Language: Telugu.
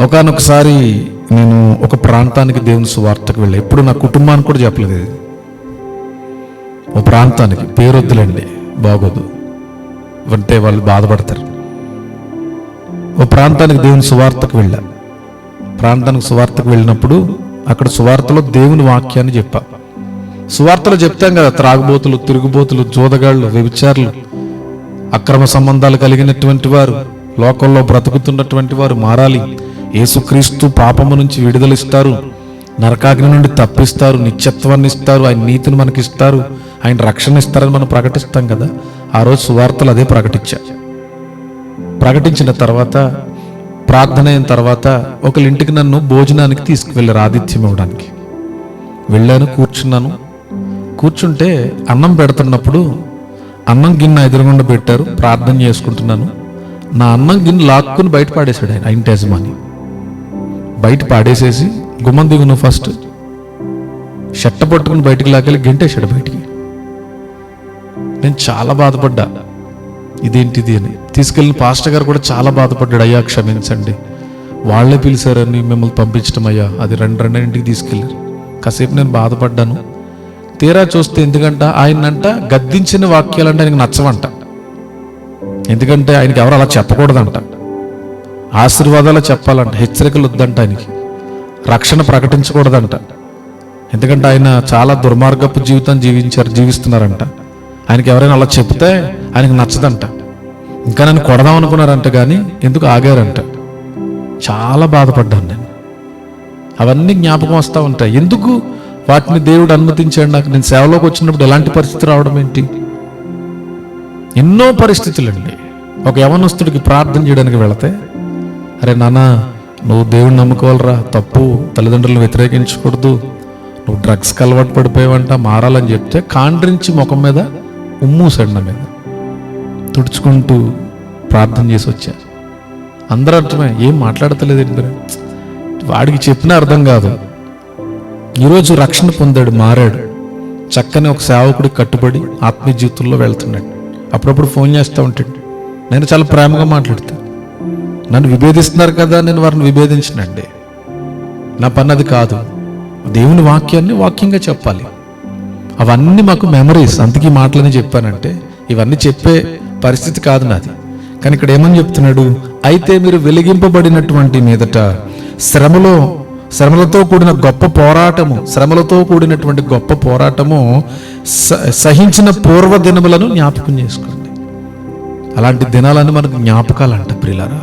ఒకానొకసారి నేను ఒక ప్రాంతానికి దేవుని సువార్తకు వెళ్ళా. ఎప్పుడు నా కుటుంబానికి కూడా చెప్పలేదు ఇది. ఓ ప్రాంతానికి, పేరొద్దులండి, బాగోదు అంటే వాళ్ళు బాధపడతారు. ఓ ప్రాంతానికి దేవుని సువార్తకు వెళ్ళా. ప్రాంతానికి సువార్తకు వెళ్ళినప్పుడు అక్కడ సువార్తలో దేవుని వాక్యాన్ని చెప్పా. సువార్తలో చెప్తాం కదా, త్రాగుబోతులు, తిరుగుబోతులు, జోదగాళ్ళు, వ్యభిచారులు, అక్రమ సంబంధాలు కలిగినటువంటి వారు, లోకంలో బ్రతుకుతున్నటువంటి వారు మారాలి, యేసుక్రీస్తు పాపము నుంచి విడుదలిస్తారు, నరకాగ్ని నుండి తప్పిస్తారు, నిత్యత్వాన్ని ఇస్తారు, ఆయన నీతిని మనకి ఇస్తారు, ఆయన రక్షణ ఇస్తారని మనం ప్రకటిస్తాం కదా. ఆ రోజు సువార్తలు అదే ప్రకటించిన తర్వాత ప్రార్థన అయిన తర్వాత ఒకళ్ళ ఇంటికి నన్ను భోజనానికి తీసుకువెళ్ళారు, ఆతిథ్యం ఇవ్వడానికి వెళ్ళాను. కూర్చుంటే అన్నం పెడుతున్నప్పుడు అన్నం గిన్నె ఎదురుగుండా పెట్టారు. ప్రార్థన చేసుకుంటున్నాను. నా అన్నం గిన్నె లాక్కుని బయట పాడేశాడు ఆయన, ఇంటి యజమాని. బయట పాడేసేసి గుమ్మం దిగు నువ్వు ఫస్ట్, షట్ట పట్టుకుని బయటికి లాకెళ్ళి గెంటేశాడు బయటికి. నేను చాలా బాధపడ్డా, ఇదేంటిది అని. తీసుకెళ్ళిన పాస్టర్ గారు కూడా చాలా బాధపడ్డాడు. అయ్యా క్షమించండి, వాళ్ళే పిలిచారని మిమ్మల్ని పంపించడం అయ్యా, అది రెండు ఇంటికి తీసుకెళ్ళారు. కాసేపు నేను బాధపడ్డాను. తీరా చూస్తే ఎందుకంట ఆయనంట గద్దించిన వాక్యాలంటే ఆయనకు నచ్చవంట. ఎందుకంటే ఆయనకి ఎవరు అలా చెప్పకూడదంట, ఆశీర్వాదాలు చెప్పాలంట, హెచ్చరికలు వద్దంట, ఆయనకి రక్షణ ప్రకటించకూడదంట. ఎందుకంటే ఆయన చాలా దుర్మార్గపు జీవితం జీవిస్తున్నారంట. ఆయనకి ఎవరైనా అలా చెప్తే ఆయనకు నచ్చదంట. ఇంకా నన్ను కొడదాం అనుకున్నారంట, కానీ ఎందుకు ఆగారంట. చాలా బాధపడ్డాను నేను. అవన్నీ జ్ఞాపకం వస్తూ ఉంటాయి. ఎందుకు వాటిని దేవుడు అనుమతించాడు నాకు? నేను సేవలోకి వచ్చినప్పుడు ఎలాంటి పరిస్థితి రావడం ఏంటి? ఎన్నో పరిస్థితులండి. ఒక యవనస్తుడికి ప్రార్థన చేయడానికి వెళితే, అరే నాన్న నువ్వు దేవుడిని నమ్ముకోవాలరా, తప్పు, తల్లిదండ్రులను వ్యతిరేకించకూడదు, నువ్వు డ్రగ్స్కి అలవాటు పడిపోయావంట, మారాలని చెప్తే కాండ్రించి ముఖం మీద ఉమ్మూసాడు, నా మీద తుడుచుకుంటూ ప్రార్థన చేసి వచ్చా. అందరూ అర్థమే, ఏం మాట్లాడతలేదు, వాడికి చెప్పినా అర్థం కాదు. ఈరోజు రక్షణ పొందాడు, మారాడు, చక్కని ఒక సేవకుడికి కట్టుబడి ఆత్మీయ జీవితంలో వెళ్తున్నాడు. అప్పుడప్పుడు ఫోన్ చేస్తూ ఉంటాడు. నేను చాలా ప్రేమగా మాట్లాడతాను. నన్ను విభేదిస్తున్నారు కదా, నేను వారిని విభేదించినండి, నా పని అది కాదు. దేవుని వాక్యాన్ని వాక్యంగా చెప్పాలి. అవన్నీ మాకు మెమరీస్. అందుకే మాటలని చెప్పానంటే ఇవన్నీ చెప్పే పరిస్థితి కాదు నాది. కానీ ఇక్కడ ఏమని చెప్తున్నాడు? అయితే మీరు వెలిగింపబడినటువంటి మీదట శ్రమలతో కూడిన గొప్ప పోరాటము సహించిన పూర్వ దినములను జ్ఞాపకం చేసుకోండి. అలాంటి దినాలని మనకు జ్ఞాపకాలంట ప్రియులారా.